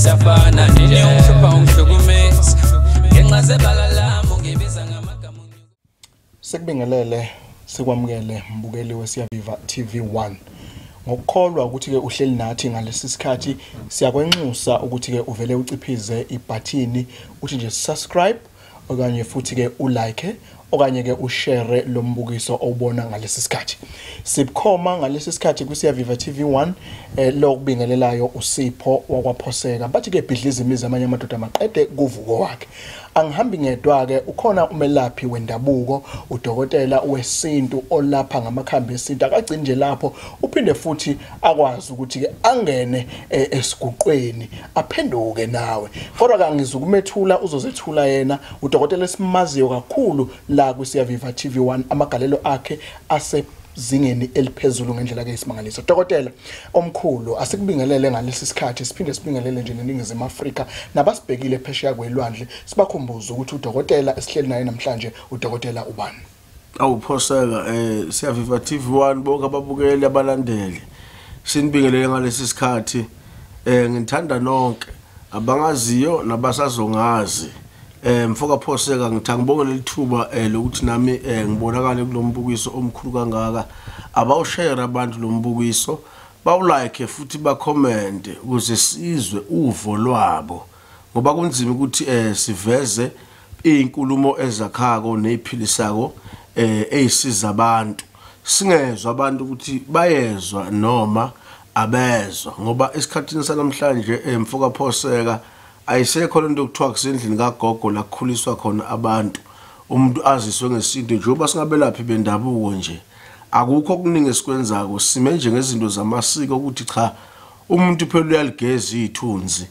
siyafana nje ungishopha ungihlukumeza ngenxa zebala lami ungibiza ngamagama. Sekubingelele sikwamukele mbukeli weSiyaviva TV1 ngokukholwa ukuthi ke uhleli nathi ngalesi sikhathi siyakwenxusa ukuthi ke uvele uciphize ibhathini uthi nje subscribe okanye futhi ke ulike okanye ke ushare lo mbukiso awubona ngalesi sikhathi. Sibukhoma ngalesi sikhathi kuSiyaviva TV1 lokubingelelayo uSipho wakwaphoseka bathi ke bhidliza imizi amanye amadoda maqede kuvuko wakhe. Angihambi ngedwa ke ukhona umelaphi wendabuko udokotela wesintu olapha ngamakhambi esintu akagcini nje lapho uphinde futhi akwazi ukuthi ke angene esiguqweni aphenduke nawe kodwa kangizukumethula uzozethula yena udokotela esimaziyo kakhulu la kuSiyaviva TV1 amagalelo akhe zingeni eliphezulu ngendlela ke isimangaliso. Dokotela omkhulu asikubingelele ngalesi sikhathi siphinde sibingelele nje neNingizimu Afrika nabasibhekile phesheya kwelwandle sibakhumbuza ukuthi udokotela esihleli naye namhlanje udokotela ubani. Awuphoseka Siyaviva TV1 bonke ababukeli abalandeli sinibingelele ngalesi sikhathi ngithanda nonke abangaziyo nabasazongazi mfoka phoseka ngithi ngibonge lelithuba lokuthi nami ngibonakala kulombukiso omkhulu kangaka abawushare abantu lombukiso bawulike futhi bacomment ukuze sizwe uvo lwabo ngoba kunzima ukuthi siveze izinkulumo ezakhako neziphilisako ezisiza abantu singezwe abantu ukuthi bayezwa noma abezwa ngoba esikhathini sanamhlanje mfoka phoseka ayisekho lento kuthiwa kusendlini kagogo la kukhuliswa khona abantu umuntu aziswe ngesinto njengoba singabelaphi bendabuko nje akukho okuningi esikwenzako sime nje ngezinto zamasiko ukuthi cha umuntu phela uyaligeza izithunzi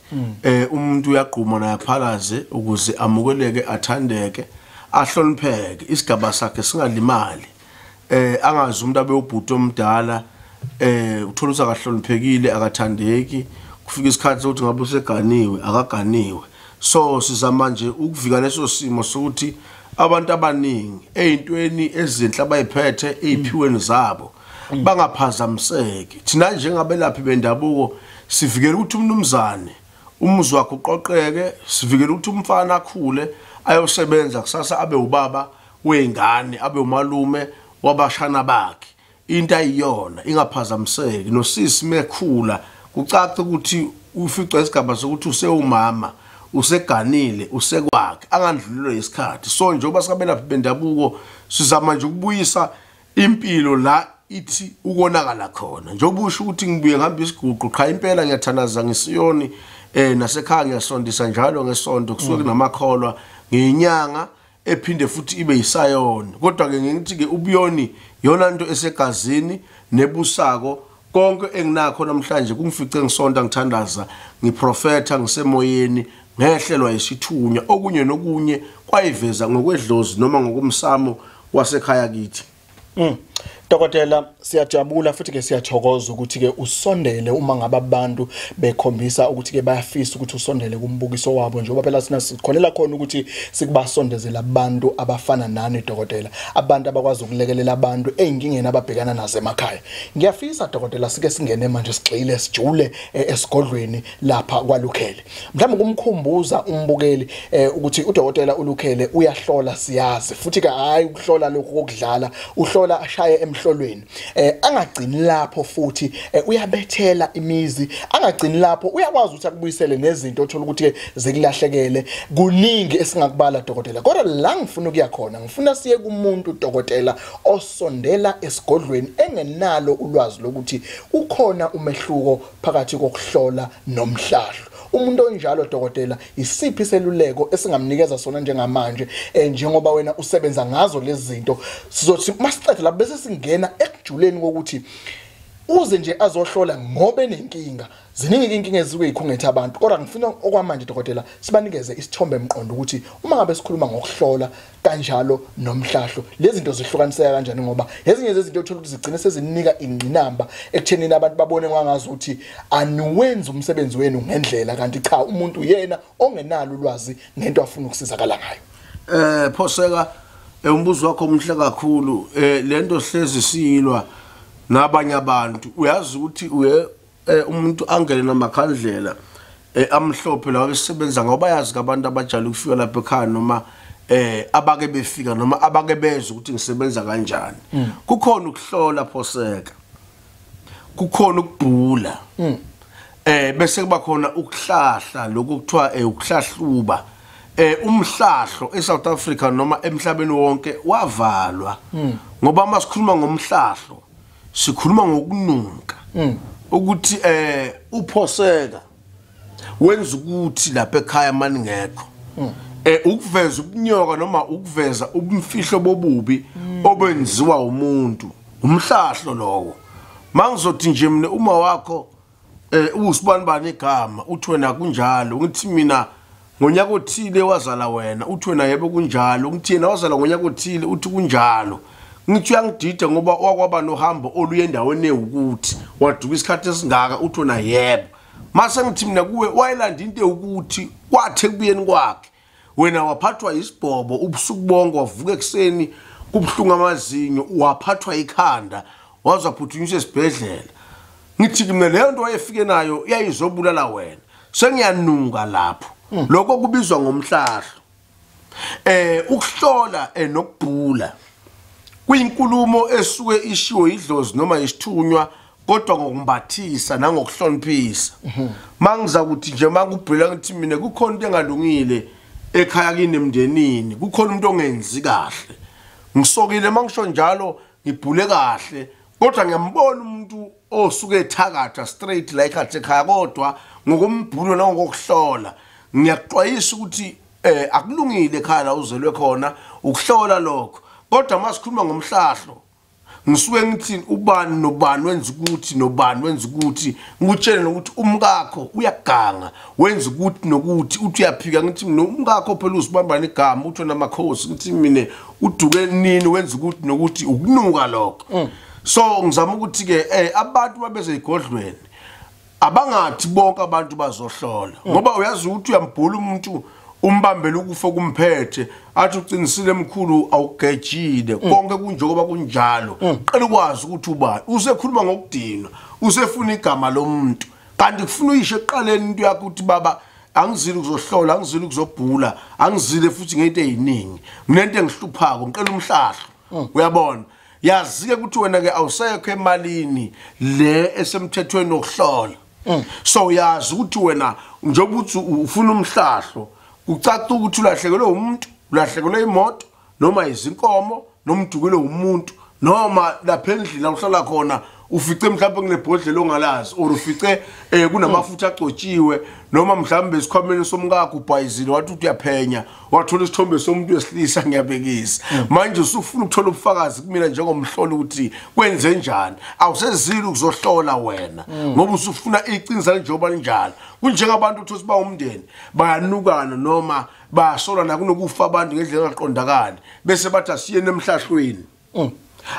umuntu uyaqhuma nayaphalaze ukuze amukeleke athandeke ahlonipheke isigaba sakhe singalimali angazi umuntu abe ubhuti omdala uthola ukuthi akahloniphekile akathandeki kufika isikhathi sokuthi ngabe useganiwe akaganiwe so sizama nje ukuvika leso simo sokuthi abantu abaningi ezintweni ezinhle abayiphethe eziphiweni zabo bangaphazamiseki thina njengabelaphi bendabuko sivikela ukuthi umnumzane umuzi wakhe uqoqeke sivikela ukuthi umfana akhule ayosebenza kusasa abe ubaba weingane abe umalume wabashana bakhe into ayiyona ingaphazamiseki nosisi mekhula kucaca ukuthi ufica isigaba sokuthi usewumama useganile usekwakhe angandlulelwe isikhathi so njengoba sikabelaphi bendabuko sizama nje ukubuyisa impilo la ithi ukonakala khona njengoba usho ukuthi ngibuye ngihamba isiguqu qha impela ngiyathanaza ngisiyoni nasekhaya ngiyasondisa njalo ngesonto kusuke namakholwa ngenyanga ephinde futhi ibe yisayoni kodwa ke ngithi ke ubuyoni yona into esegazini nebusako konke enginakho namhlanje kungifice ngisonta ngithandaza ngiprofetha ngisemoyeni ngehlelwa isithunya okunye nokunye kwayiveza ngokwedlozi noma ngokumsamo wasekhaya kithi. Dokotela siyajabula futhi ke siyathokoza ukuthi ke usondele uma ngabe abantu bekhombisa ukuthi ke bayafisa ukuthi usondele kumbukiso wabo njengoba phela sina sikhonela khona ukuthi sikubasondezela abantu abafana nani dokotela abantu abakwazi ukulekelela abantu ezinkingeni ababhekana nazo emakhaya. Ngiyafisa dokotela sike singene manje sigxile sijule esigodlweni lapha kwaLukhele. Mhlawumbe kumkhumbuza umbukeli ukuthi udokotela uLukhele uyahlola siyazi futhi ke hayi ukuhlola lokho kokudlala uhlola ashaye emhlolweni angagcini lapho futhi uyabethela imizi angagcini lapho uyakwazi ukuthi akubuyisele nezinto othola ukuthi zikulahlekele kuningi esingakubala dokotela kodwa la ngifuna ukuya khona ngifuna siye kumuntu dokotela osondela esigodlweni engenalo ulwazi lokuthi ukhona umehluko phakathi kokuhlola nomhlahlo. Umuntu onjalo dokotela isiphi seluleko esingamnikeza sona njengamanje njengoba wena usebenza ngazo lezi zinto sizothi masicede la bese singena ekujuleni kokuthi uze nje azohlola ngobe nenkinga ziningi inkinga ezikuyikhungetha abantu kodwa ngifuna okwamanje dokotela sibanikeze isithombe emqondo ukuthi uma ngabe sikhuluma ngokuhlola kanjalo nomhlahlo lezi zinto zihlukaniseka kanjani ngoba ezinye zezinto uthola ukuthi zigcine sezinika ingqinamba ekuthenini abantu babone kwangazi ukuthi aniwenza umsebenzi wenu ngendlela kanti cha umuntu yena ongenalo ulwazi ngento afuna ukusizakala ngayo. Phoseka umbuzo wakho omhle kakhulu lento hlezi siyilwa nabanye abantu uyazi ukuthi umuntu angene namakhandlela amhlophe lawo besebenza ngoba yazi abantu abajala ukufika lapha ekhaya noma abake befika noma abake bezwe ukuthi ngisebenza kanjani kukhona ukuhlola phoseka kukhona ukubhula bese kuba khona ukuhlahla lokuthiwa ukuhlahluba umhlahlo eSouth Africa noma emhlabeni wonke wavalwa ngoba masikhuluma ngomhlahlo sikhuluma ngokununka ukuthi uphoseka wenza ukuthi lapha ekhaya mani ngekho ukuveza ubunyoka noma ukuveza ubumfihlo bobubi obenziwa umuntu umhlahlo lowo mangizothi nje mina uma wakho usibanibani igama uthi wena kunjalo ngithi mina ngonyaka othile wazala wena uthi wena yebo kunjalo ngithi yena wazala ngonyaka othile uthi kunjalo ngithi uyangidida ngoba wakwaba nohambo oluye endaweni ukuthi waduka isikhathi esingaka uthi wena yebo mase ngithi mina kuwe wayelanda into ukuthi kwathe kubuyeni kwakhe wena waphathwa isibhobo ubusuku bonke wavuka ekseni kubhlunga amazinyo waphathwa ikhanda wazaphuthunjiswa esibhedlela ngithi mina leyo nto wayefike nayo yayizobulala wena sengiyanuka lapho lokho kubizwa ngomhlahlo ukuhlola nokubhula kuyinkulumo esuke ishiwo idlozi noma isithunywa kodwa ngokumbathisa nangokuhloniphisa mangiza ukuthi nje mangubhula ngithi mina kukhona into engalungile ekhaya kini emndenini kukhona umuntu ongenzi kahle ngisokile mangisho njalo ngibhule kahle kodwa ngiyambona umuntu osuke ethakatha straight like athe ekhaya kodwa ngokumbhulo nangokuhlola ngiyaxwayisa ukuthi akulungile ekhaya la uzelwe khona ukuhlola lokho kodwa masikhuluma ngomhlahlo ngisuke ngithi ubani nobani wenza ukuthi nobani wenza ukuthi ngikutshele ukuthi umkakho uyaganga wenza ukuthi nokuthi uthi uyaphika ngithi mina umkakho phela usibambana igama uthi namakhosi ngithi mina uduke nini wenza ukuthi nokuthi ukunuka lokho so ngizama ukuthi ke abantu babeze igodlweni abangathi bonke abantu bazohlola ngoba uyazi ukuthi uyambhula umuntu umbambela ukufa kumphethe athi uqinisile emkhulu awugejile konke kunjengoba kunjalo qala ukwazi ukuthi ubani usekhuluma ngokudinwa usefuna igama lomuntu kanti kufuna uyisho eqaleni into yakho ukuthi baba angizile ukuzohlola angizile ukuzobhula angizile futhi ngento eziningi nginento engihluphako ngiqela umhlahlo uyabona yazi-ke ukuthi wena ke awusekho emalini le esemthethweni nokuhlola so yazi ukuthi wena njengoba uthi ufuna umhlahlo ucaca ukuthi ulahlekelwe umuntu ulahlekelwe imoto noma izinkomo noma udukele umuntu noma lapha endlini uhlala khona ufice mhlawumbe kunebhodlela ongalazi or ufice kunamafutha agcotshiwe noma mhlawumbe esikhwameni somkakho ubhayizile wathi uyaphenya wathola isithombe somuntu wesilisa ngiyabekisa manje usufuna ukuthola ubufakazi kumina njengomhloli ukuthi kwenze njani awusezile ukuzohlola wena ngoba usufuna iqiniso njengoba linjalo kunjengabantu uthi siba umndeni bayanukana noma basola nakunokufa abantu ngendlela engaqondakali bese bathi asiyene emhlahlweni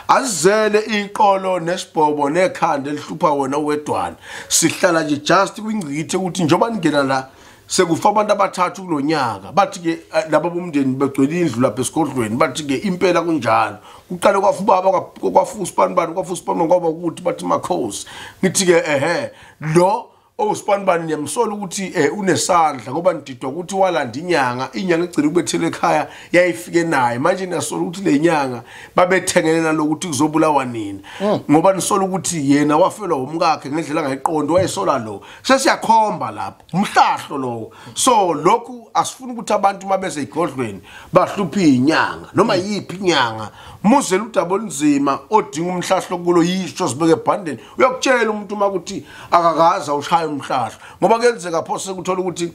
azele iqolo nesibhobo nekhanda elihlupha wona wedwana sihlala nje just kwingcithe ukuthi njoba ningena la sekufa abantu abathathu kulonyaka bathi ke laba bomndeni begcwele indlu lapha esigodlweni bathi ke impela kunjalo kuqale kwafu baba kwafusa bantu kwafusa bantu ngoba ukuthi bathi makhosi ngithi ke lo owusipanibani niyamsola ukuthi unesandla ngoba nididwa ukuthi walanda inyanga igcina ukubethela ekhaya yayifike naye manje niyasola ukuthi le nyanga babethengelena lokuthi kuzobulawa nini ngoba nisola ukuthi yena wafelwa umkakhe ngendlela angayiqondi wayesola lo sesiyakhomba lapho umhlahlo lo so lokhu asifuna ukuthi abantu mabeze igodlweni bahluphe inyanga noma yipi inyanga muzela udaba olunzima odinga umhlahlo kulo yisho sibeke ebhandeni uyakutshela umuntu makuthi akakaza ushaya umhlahlo ngoba kuyenzeka phose ukuthola ukuthi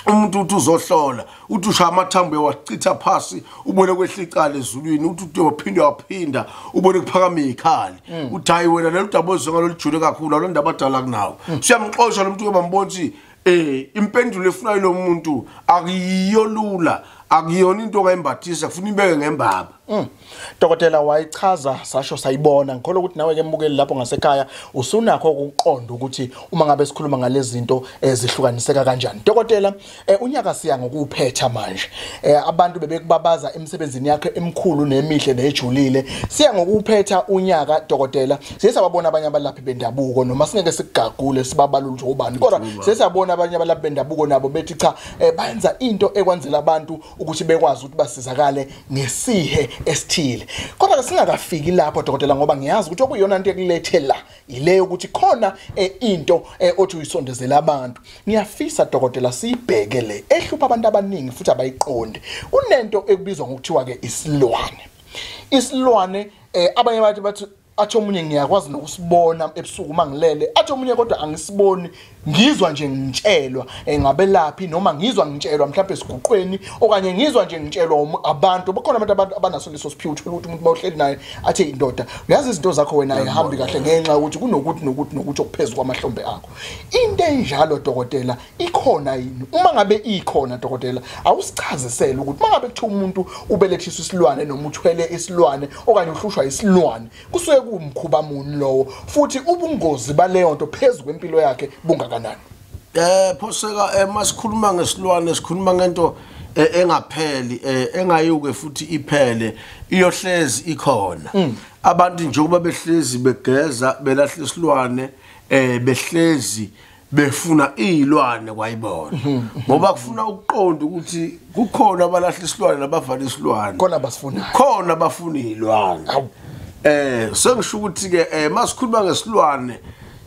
umuntu uthi uzohlola uthi ushaya amathambo wacitha phasi ubone kwehla icala ezulwini uthi waphinda ubone kuphakama ikhali uthi hayi wena lelo daba ozonga lolijule kakhulu lo ndaba adala kunawo siyamxoxa lo muntu kebambona ukuthi impendulo efunayo lo muntu akuyolula akuyona into ongayimbathisa kufuna ibeke ngembaba Dokotela wayichaza sasho sayibona ngikholwa ukuthi nawe ke mbukeli lapho ngasekhaya usunakho ukuqonda ukuthi uma ngabe sikhuluma ngalezi zinto ezihlukaniseka kanjani. Dokotela unyaka siya ngokuphetha manje. Abantu bebekubabaza emsebenzini yakhe emkhulu nemihle nejulile. Siya ngokuphetha unyaka dokotela. Siyabona abanye abalaphi bendabuko noma singeke sigagule sibabalula ukuthi ubani. Kodwa siyabona abanye abalaphi bendabuko nabo bethi cha bayenza into ekwenzela abantu ukuthi bekwazi ukuthi basizakale ngesihe esithile. Kodwa singakafiki lapho dokotela ngoba ngiyazi ukuthi okuyona into ekulethe la ile ukuthi khona into othi uyisondezela abantu. Ngiyafisa dokotela siyibheke le ehlupha abantu abaningi futhi abayiqonde. Unento ekubizwa ngokuthiwa ke isilwane. Isilwane abanye abantu bathi athi omunye ngiyakwazi nokusibona ebusuku mangilele athi omunye kodwa angisiboni ngizwa nje ngitshelwa ngabelaphi noma ngizwa ngitshelwa mhlawumbe esiguqweni okanye ngizwa nje ngitshelwa abantu bakhona abantu abanaso leso siphiwo uthola ukuthi umuntu mawuhleli naye athi indoda uyazi izinto zakho wena ayihambi kahle ngenxa ukuthi kunokuthi okuphezulu kwamahlombe akho. Into enjalo dokotela ikhona yini? Uma ngabe ikhona dokotela awusichazisele ukuthi uma ngabe kuthiwa umuntu ubelethiswa isilwane noma uthwele isilwane okanye uhlushwa isilwane kusuke kumkhuba muni lowo futhi ubungozi baleyo nto phezulu kwempilo yakhe bungakanani? Phoseka masikhuluma ngesilwane sikhuluma ngento engapheli engayuke futhi iphele iyohlezi ikhona. Abantu njengoba behlezi begeza belahla isilwane behlezi befuna izilwane kwayibona ngoba kufuna ukuqonda ukuthi kukhona abalahla isilwane nabavala isilwane khona basifunayo khona bafuna izilwane. Sengisho ukuthi ke masikhuluma ngesilwane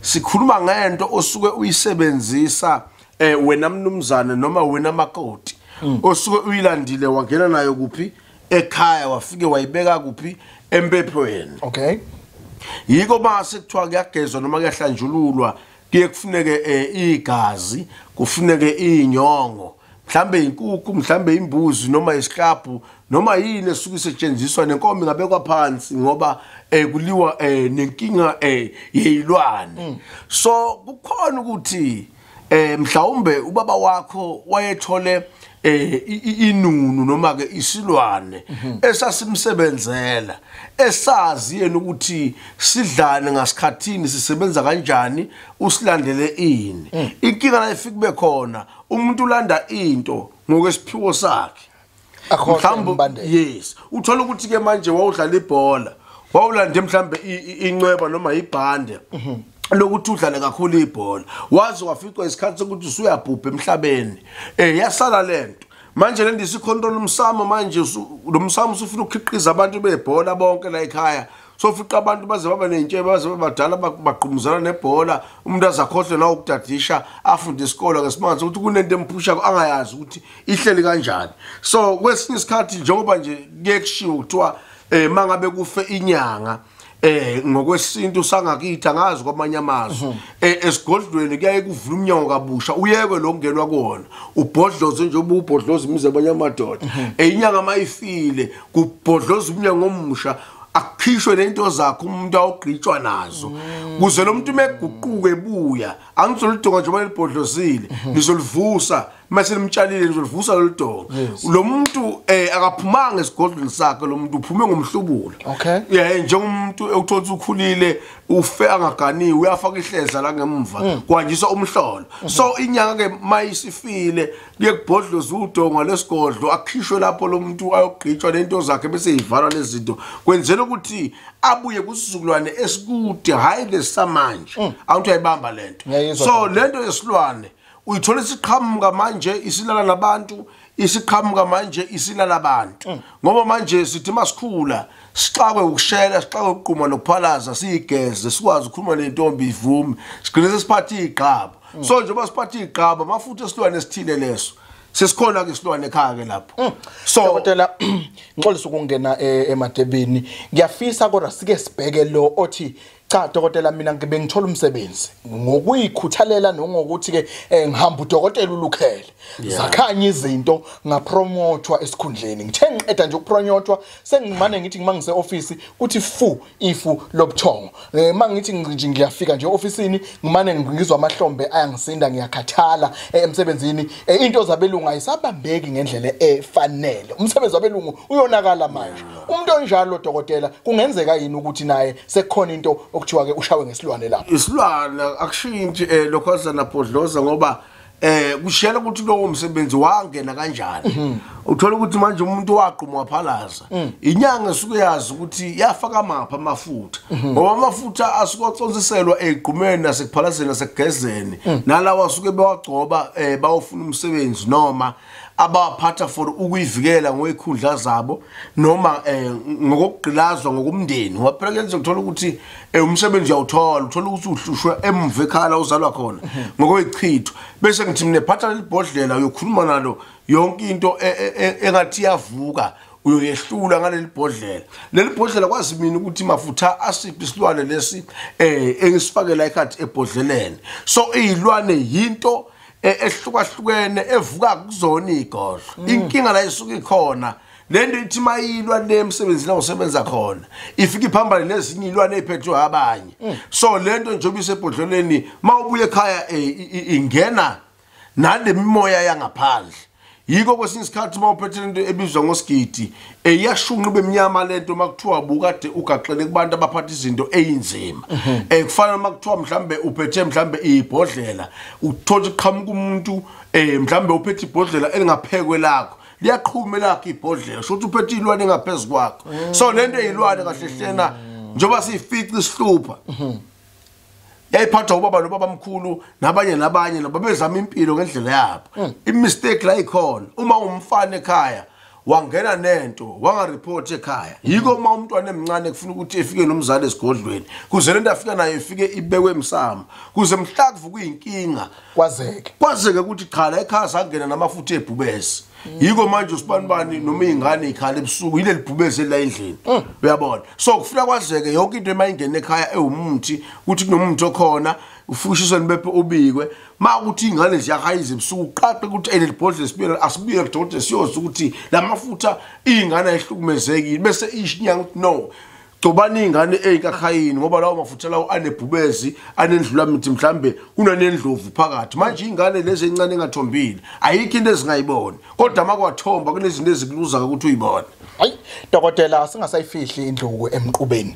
sikhuluma ngento osuke uyisebenzisa wena mnumzane noma wena makoti osuke uyilandile wangena nayo kuphi ekhaya wafike wayibeka kuphi empephweni. Okay, yiko base kuthiwa kuyagezwa noma kuyahlanjululwa kuye kufuneke igazi kufuneke inyongo mhlambe inkukhu mhlambe imbuzi noma isihlabhu noma yini esuke isetshenziswa nenkomo ingabekwa phansi ngoba kuliwa nenkinga yezilwane. So kukhona ukuthi mhlawumbe ubaba wakho wayethole inunu noma ke isilwane esasimsebenzela esazi yena ukuthi sidlane ngasikhathini sisebenza kanjani usilandele ini. Inkinga la ifike kube khona umuntu ulanda into ngokwesiphiwo sakhe mhlawumbe yes uthola ukuthi ke manje wawudlala ibhola wawulande mhlambe incweba noma ibhande lokuthi udlale kakhulu ibhola wazi waficwa isikhathi sokuthi usuyabhubha emhlabeni yasala lento manje le ndisicontrol umsamo manje lo msamo usufuna ukukhiqiza abantu bebhola bonke la ekhaya sofica abantu baze baba nentshebe baze babadala baqhumuzana nebhola umuntu azakhohle na ukudadisha afunde isikole ngesimanje ukuthi kunento emphusha angayazi ukuthi ihleli kanjani. So kwesinye isikhathi njengoba nje kuyekushiwo kuthiwa mangabe kufe inyanga ngokwesintu sangakithi angazi kwamanye amazwe esigodlweni kuyaye kuvula umnyango kabusha uyeke lo kungenwa kuona ubhodloze njengoba ubhodloza imize abanye amadoda inyanga mayifile kubhodloza umnyango omusha akukhishwe lento zakho umuntu awugqitshwa nazo kuze lo muntu meguquke ebuya angizolidonga njengoba libhodlozile ngizolivusa mase limtshalile ngizolivusa lo lidonga lo muntu akaphumanga esigodlweni sakhe lo muntu uphume ngomhlubulo. Okay, njengomuntu ewuthola ukhulile ufe angaganiwe uyafaka ihleza la ngemva kwanjiswa umhlolo. So inyanga ke mayisifile kuye kubhodloza udonga lesigodlo akhishwe lapho lo muntu ayogqitshwa lento zakhe bese ivalwa lezi zinto kwenzela ukuthi abuye kusizukulwane esikude hayi lesamanje awuthi ayibamba lento. So lento yesilwane uyithola isiqhamuka manje isilala nabantu isiqhamuka manje isilala abantu ngoba manje sithi masikhula sixakwe ukushela sixakwe ukuqhuma nokuphalaza sigeze sikwazi ukukhuluma nentombi ivume sigcine sesiphatha igqaba. So njengoba siphatha igqaba mafuthe esilwane esithile leso sesikhona ke isilwane ekhaya ke lapho. So dokotela ngixolisa ukungena emadebeni ngiyafisa kodwa sike sibheke lo othi Cha dokotela mina ngibengithola umsebenzi ngokuyikhuthalela nokuthi ke ngihamba udokotela ulukhele zakhanya izinto ngapromothwa esikhundleni ngithe ngiqeda nje ukupromothwa sengimane ngithi ngimangise office uthi ifu lobuthongo mangithi nje ngiyafika nje officeini ngimane ngizwa amahlombe ayangisinda ngiyakhathala emsebenzini into zabelungu ayisabambeki ngendlela efanele umsebenzi wabelungu uyonakala manje umuntu onjalo dokotela kungenzeka yini ukuthi naye sekukhona into okuthiwa ke ushawe ngesilwane lapho isilwane akushintshi lokho azana Bhodloza ngoba kushela ukuthi lo umsebenzi wangena kanjani uthola ukuthi manje umuntu waqhuma waphalaza inyanga esuke yazi ukuthi yafaka mapha amafutha ngoba amafutha asukoconsiselwa egqumeni nasekuphalazeni nasekugezeni nalawa asuke bewagcoba bawufuna umsebenzi noma abaphatha for ukuyivikela ngoyikhundla zabo noma ngokugqilazwa ngokumndeni waphela kenze ukuthola ukuthi umsebenzi uyawuthola uthola ukuthi uhlushwe emve ekhala uzalwa khona ngokuyichitho bese ngithi mina phatha lelibhodlela uyokhuluma nalo yonke into engathi yavuka uyoyehlula ngaleli bhodlela leli bhodlela kwazi mina ukuthi mafutha asiphi isilwane lesi engisifakela ikhathi ebhodleleni so izilwane yinto ehlukahlukene evuka kuzona igodlo inkinga la isuka ikhona lento ithi mayilwa nemsebenzini osebenza khona ifika iphambane nezinye ilwane eziphethwe abanye so lento njengoba isebhodleleni mawubuye ekhaya ingena nale mimoya yangaphandle yiko kwesinye isikhathi mawuphethe into ebizwa ngosigidi iyashunqa bemnyama lento makuthiwa bukade ugaxele kubantu abaphatha izinto eyinzima kufana makuthiwa mhlambe uphethe mhlambe ibhodlela uthola iqhamuka umuntu mhlambe uphethe ibhodlela elingaphekwe lakho liyaqhuma lakho ibhodlela shothi uphethe ilwane ngaphezulu kwakho so lento eyilwane kahle hlena njoba siyifica isihlupha yayiphathwa ubaba nobaba mkhulu nabanye nababezama impilo ngendlela yabo imistake la ikhona uma umfana ekhaya wangena nento wangareport ekhaya yiko uma umntwana emncane kufuna ukuthi efike nomzali esigodlweni kuze lento afika nayo ifike ibekwe emsamo kuze mhla kuvuka inkinga kwazeke ukuthi qhala ekhaya sangena namafutha ebhubesi yiko manje usibanibani noma ingane ikhala ebusuku yile libhubezi la endlini uyabona so kufuna kwazeke yonke into emayingene ekhaya ewumuthi ukuthi kunomuntu okhona ufushiswe nibephe ubikwe makuthi ingane ziyahayiza ebusuku qaqe ukuthi elibhodle sibiyela asibiye kudokotela siyoza ukuthi lamafutha ingane ayihlukumezekile bese ishinyanga no Tobani ingane eyikakhayini ngoba lawo mafutha lawo anebhubezi anendlula mithi mhlambe kunanendlovu phakathi manje ingane lezi encane engathombile ayikho into ezingayiboni kodwa makwathomba kunezinto ezikuluza ukuthi uyibone hayi dokotela singasayifihli indluku emqubeni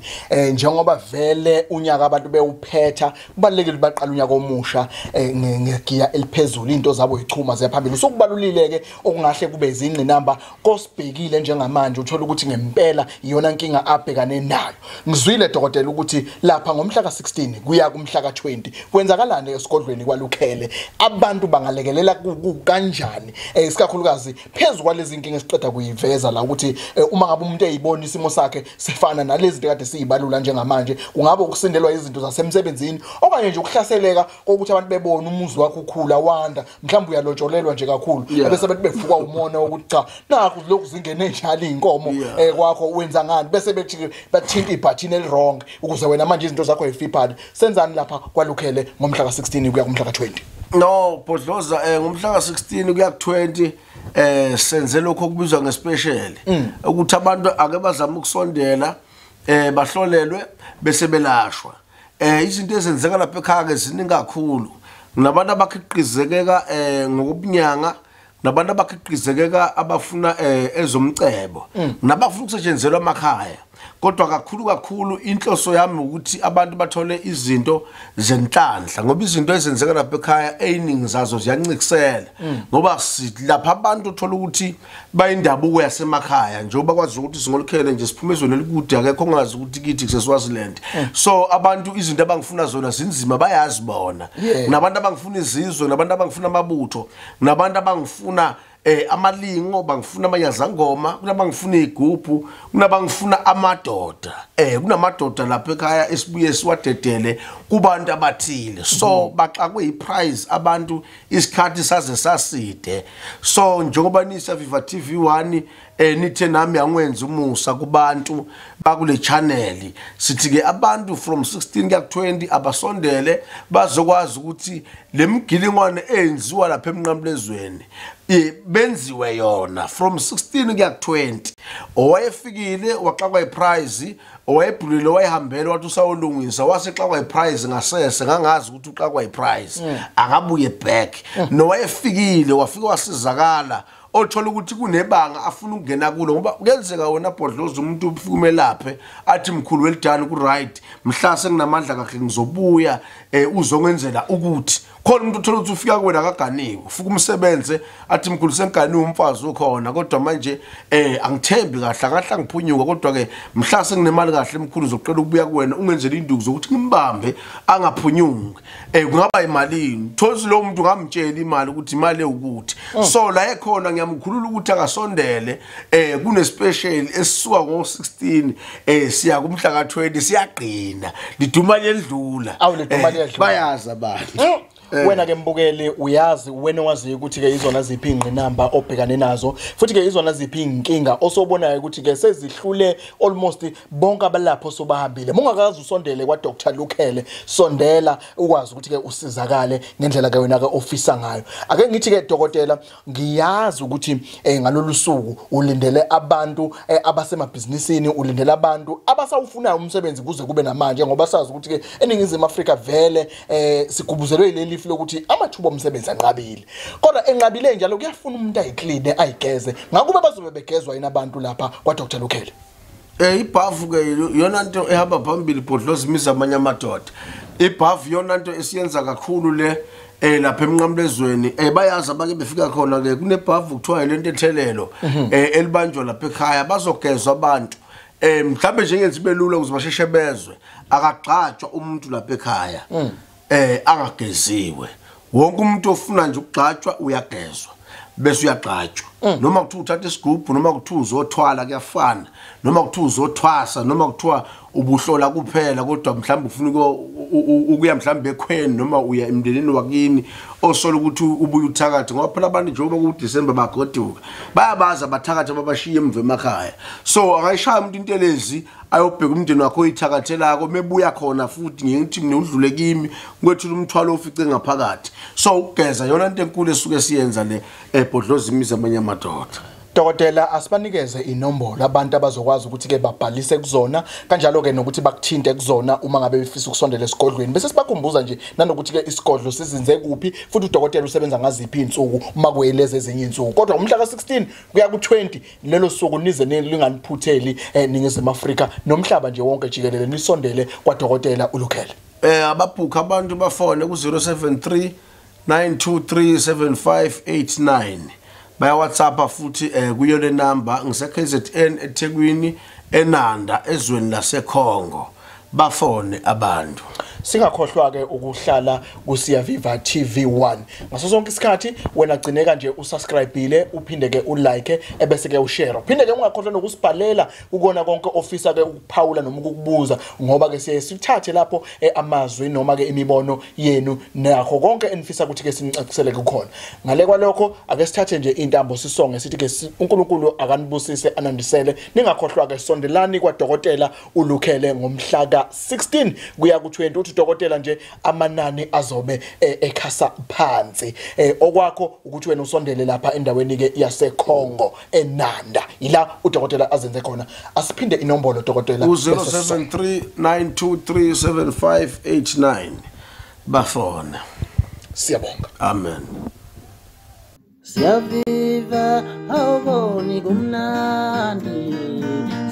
njengoba vele unyaka abantu bewuphetha kubalekile baqala unyaka omusha ngegiya eliphezulu into zabo ichuma ziyaphambili sokubalulileke okungahle kube izingqinamba kosibhekile njengamanje uthola ukuthi ngempela iyona inkinga abhekane nayo ngizwile dokotela ukuthi lapha ngomhla ka16 kuya kumhla ka20 kwenzakalani esigodlweni kwalukhele abantu bangalekelela kanjani isikakhulukazi phezulu kwalezi inkinga esiqeda kuyiveza la ukuthi uma ngabe umuntu eyibona isimo sakhe sifana nalezi zinto kade sizibalula njengamanje kungabe ukusindelwa izinto zasemsebenzini okanye nje ukuhlaseleka ukuthi abantu bebona umuzi wakhe ukhula wanda mhlawumbe uyalotsholelwa nje kakhulu bese bethi befuka umona ukuthi cha nakho lokhu zingene njalo inkomo kwakho wenza ngani bese bethi bathinta ibhathini elirong ukuze wena manje izinto zakho ezifiphala senzani lapha kwalukhele ngomhla ka16 kuya kumhla ka20 no Bhodloza ngomhla ka16 kuya ku20 senze lokho kubizwa ngespecial ukuthi abantu ake bazama ukusondela bahlolelwe bese belashwa izinto ezenzeka lapha ekhaya eziningi kakhulu nabantu abakhiqizekeka ngokubunyanga nabantu abakhiqizekeka abafuna ezomcebo nabafuna ukusetshenzelwa emakhaya kodwa kakhulu inhloso yami ukuthi abantu bathole izinto zenhlanhla ngoba izinto ezenzeka lapha ekhaya eyiningi zazo ziyancikisela ngoba lapha abantu uthola ukuthi bayindabuko yasemakhaya njengoba kwazi ukuthi singolukhele nje siphumezweni elikude akekho ongazi ukuthi kithi kuseswaziland so abantu izinto abangifuna zona zinzima bayazi bona nabantu abangifuna izizwe nabantu abangifuna amabutho nabantu abangifuna amalingo bangifuna amanyazangoma kunabangifuna igubhu kunabangifuna amadoda kunamadoda lapha ekhaya esibuye siwadedele kubantu abathile so baxakwe iprize abantu isikhathi saze saside so njengoba nisa Viva TV1 nithe nami angwenza umusa kubantu bakule channel sithi ke abantu from 16 kuya 20 abasondele bazokwazi ukuthi lemgilingwane enziwa lapha emnqamlezweni benziwe yona from 16 kuya 20 owayefikile waxakwa iprize owayebhulile wayehambela wathi usawolungisa wasexakwa iprize ngasese ngangazi ukuthi uxakwa iprize akabuye back nowayefikile wafika wasizakala othola ukuthi kunebanga afuna ukungena kulo ngoba kuyenzeka wona Bhodlozi umuntu ufukume laphe athi mkhulu welidani ku right mhlase kunamandla kahle ngizobuya uzongenzela ukuthi khona umuntu uthola ukuthi ufika kuwena akaganiwe ufuka umsebenze athi mkhulu senganiwe umfazi ukhona kodwa manje angithembi kahle ngahla ngiphunyuka kodwa ke mhlase kunemali kahle mkhulu uzoqela ukubuya kuwena ungenzela induku zokuthi ngimbambe angaphunyuki kungaba imalini thosi lo muntu ngamtshela imali ukuthi imali ukuthi so la ekhona ngiyamkhulula ukuthi akasondele kune special esisuka ngo16 siya kumhla ka20 siyaqina lidumali elidlula bayazi abantu wena ke mbukeli uyazi wena wazi ukuthi ke izona ziphi ingqinamba obhekane nazo futhi ke izona ziphi inkinga osobonayo ukuthi ke sezihlule almost bonke abalapho sobahambile mungakazi usondele kwa Dr Lukhele sondela ukwazi ukuthi ke usizakale ngendlela ke wena ke ofisa ngayo ake ngithi ke dokotela ngiyazi ukuthi ngalolu suku ulindele abantu abasemabhizinisini ulindele abantu abasawufunayo umsebenzi kuze kube namanje ngoba sazi ukuthi ke eningizimu Afrika vele sigubuzelwe ileli lokuthi amathuba omsebenzi anqabile kodwa enqabile njalo kuyafuna umuntu ayiclean ayigeze ngakube bazobe begezwa yina abantu lapha kwa Dr Lukhele ibhavu ke yona into ehamba phambili Bhodlozi imiza amanye amadoda ibhavu yona into esiyenza kakhulu le lapha emnqamlezweni bayazi abake befika khona ke kunebhavu kuthiwa lento ethelelo elibanjwa lapha ekhaya bazogezwa abantu mhlambe njengenzi belula ukuze basheshe bezwe akagxatshwa umuntu lapha ekhaya angageziwe wonke umuntu ofuna nje ukugxatshwa uyagezwa bese uyagxatshwa noma kuthiwa uthatha isigubhu noma kuthiwa uzothwala kuyafana noma kuthiwa uzothwasa noma kuthiwa ubuhlola kuphela kodwa mhlawumbe ufuna ukuya mhlawumbe ekhweni noma uya emndenini wakini osola ukuthi ubuye uthakathe ngoba phela abantu njengoba ku December bagoduka bayabaza abathakathe ababashiye emve emakhaya so akayishaya umuntu intelezi ayobheka umndeni wakho oyithakathelako mebuya khona futhi ngithi mina udlule kimi kwethula umthwalo ofice ngaphakathi so ugeza yona into enkulu esuke siyenza le Bhodlozi imiza amanye amadoda Dokotela asibanikeze inombolo abantu abazokwazi ukuthi ke babhalise kuzona kanjalo ke nokuthi bakuthinte kuzona uma ngabe befisa ukusondela esigodlweni bese sibakhumbuza nje nanokuthi ke isigodlo sizinze kuphi futhi udokotela usebenza ngaziphi insuku uma kuyeleze ezinye insuku kodwa umhla ka16 kuya ku20 lelo suku nize linganiphutheli ningizimu Afrika nomhlaba nje wonke jikelele nisondele kwaDokotela uLukhele ababhuka abantu bafone ku 073 9237589 baya WhatsApp futhi kuyo le number ngise KZN eThekwini eNanda ezweni laseKhongo bafone abantu singakhohlwa ke ukuhlala kuSiyaviva TV1 ngaso sonke isikhathi wena gcineka nje usubscribeile uphinde ke ulike ebese ke ushare uphinde ke ungakhohlwa nokusibhalela ukona konke ofisa ke ukuphawula noma ukukubuza ngoba ke siye sithathe lapho amazwi noma ke imibono yenu nakho konke enifisa ukuthi ke sinicacisele kukhona ngale kwalokho ake sithathe nje intambo sisonge sithi ke uNkulunkulu akanibusise anandisele ningakhohlwa ke sondelani kwaDokotela uLukhele ngomhla ka16 kuya ku20 Dokotela nje amanani azobe ekhasa phansi okwakho ukuthi wena usondele lapha endaweni ke yaseKhongo eNanda ila uDokotela azenze khona asiphinde inombolo Dokotela 0739237589 bafona siyabonga amen Siyaviva awuboni kumnandi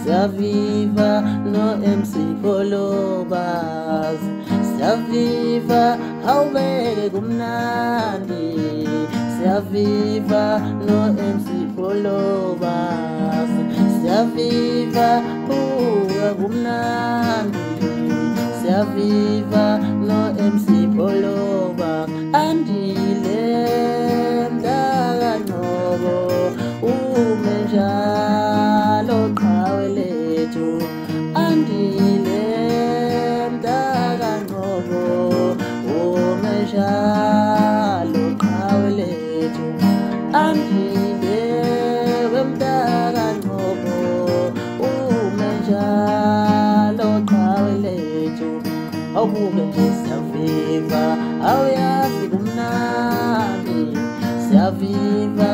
Siyaviva no MC Polobas Siyaviva awubeke kumnandi Siyaviva no MC Polobas Siyaviva buka kumnandi Siyaviva no MC Polobas andile umejalo qawe lethu andile mdaka ngobo umejalo qawe lethu andile wemdaka awubuke nje siyaviva awuyazi kumnandi siyaviva